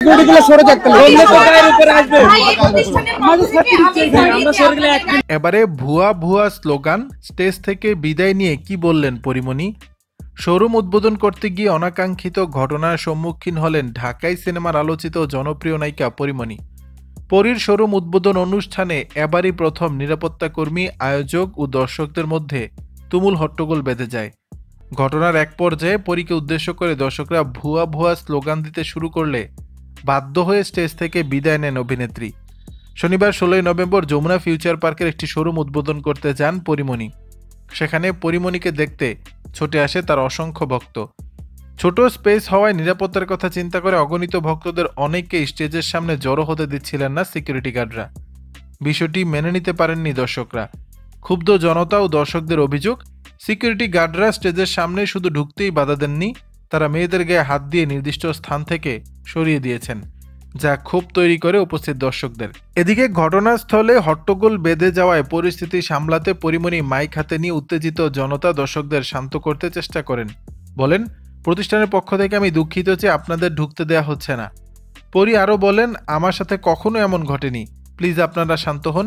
সিকিউরিটিগুলো সরে থাকতে এবারে ভুয়া ভুয়া স্লোগান স্টেজ থেকে বিদায় নিয়ে কি বললেন পরিমণি? শোরুম উদ্বোধন করতে গিয়ে অনাকাঙ্ক্ষিত ঘটনার সম্মুখীন হলেন ঢাকাই সিনেমার আলোচিত জনপ্রিয় নায়িকা পরিমণি। পরীর শোরুম উদ্বোধন অনুষ্ঠানে এবারই প্রথম নিরাপত্তা কর্মী, আয়োজক ও দর্শকদের মধ্যে তুমুল হট্টগোল বেঁধে যায়। ঘটনার এক পর্যায়ে পরীকে উদ্দেশ্য করে দর্শকরা ভুয়া ভুয়া স্লোগান দিতে শুরু করলে বাধ্য হয়ে স্টেজ থেকে বিদায় নেন অভিনেত্রী। শনিবার 16 নভেম্বর যমুনা ফিউচার পার্কের একটি শোরুম উদ্বোধন করতে যান পরিমণি। সেখানে পরিমণিকে দেখতে ছুটে আসে তার অসংখ্য ভক্ত। ছোট স্পেস হওয়ায় নিরাপত্তার কথা চিন্তা করে অগণিত ভক্তদের অনেককে স্টেজের সামনে জড়ো হতে দিচ্ছিলেন না সিকিউরিটি গার্ডরা। বিষয়টি মেনে নিতে পারেননি দর্শকরা। ক্ষুব্ধ জনতা ও দর্শকদের অভিযোগ, সিকিউরিটি গার্ডরা স্টেজের সামনে শুধু ঢুকতেই বাধা দেননি, তারা মেয়েদের গায়ে হাত দিয়ে নির্দিষ্ট স্থান থেকে সরিয়ে দিয়েছেন, যা ক্ষোভ তৈরি করে উপস্থিত দর্শকদের। এদিকে ঘটনাস্থলে হট্টগোল বেঁধে যাওয়ায় পরিস্থিতি সামলাতে পরিমণি মাইক হাতে নিয়ে উত্তেজিত জনতা দর্শকদের শান্ত করতে চেষ্টা করেন। বলেন, প্রতিষ্ঠানের পক্ষ থেকে আমি দুঃখিত যে আপনাদের ঢুকতে দেয়া হচ্ছে না। পরি আরও বলেন, আমার সাথে কখনো এমন ঘটেনি, প্লিজ আপনারা শান্ত হন।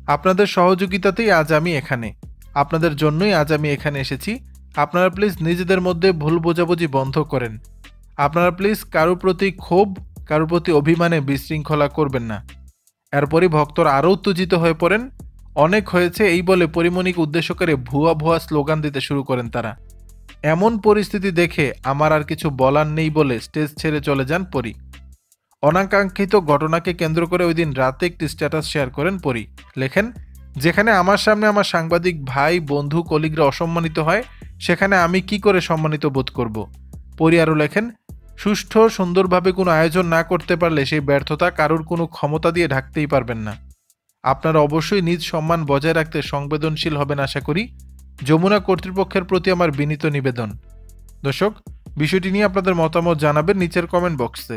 আপনাদের সহযোগিতাতেই আজ আমি এখানে, আপনাদের জন্যই আজ আমি এখানে এসেছি। আপনারা প্লিজ নিজেদের মধ্যে ভুল বোঝাবুঝি বন্ধ করেন। আপনারা প্লিজ কারোর প্রতি ক্ষোভ, কারোর প্রতি অভিমানে বিশৃঙ্খলা করবেন না। এরপরই ভক্তরা আরও উত্তেজিত হয়ে পড়েন। অনেক হয়েছে এই বলে পরিমণিকে উদ্দেশ্য করে ভুয়া ভুয়া স্লোগান দিতে শুরু করেন তারা। এমন পরিস্থিতি দেখে আমার আর কিছু বলার নেই বলে স্টেজ ছেড়ে চলে যান পরি। অনাকাঙ্ক্ষিত ঘটনাকে কেন্দ্র করে ওই দিন রাতে একটি স্ট্যাটাস শেয়ার করেন পরি। লেখেন, যেখানে আমার সামনে আমার সাংবাদিক ভাই, বন্ধু, কলিগরা অসম্মানিত হয়, সেখানে আমি কি করে সম্মানিত বোধ করব। পরি আরও লেখেন, সুষ্ঠু সুন্দরভাবে কোনো আয়োজন না করতে পারলে সেই ব্যর্থতা কারোর কোনো ক্ষমতা দিয়ে ঢাকতেই পারবেন না। আপনারা অবশ্যই নিজ সম্মান বজায় রাখতে সংবেদনশীল হবেন আশা করি। যমুনা কর্তৃপক্ষের প্রতি আমার বিনীত নিবেদন। দর্শক, বিষয়টি নিয়ে আপনাদের মতামত জানাবেন নিচের কমেন্ট বক্সে।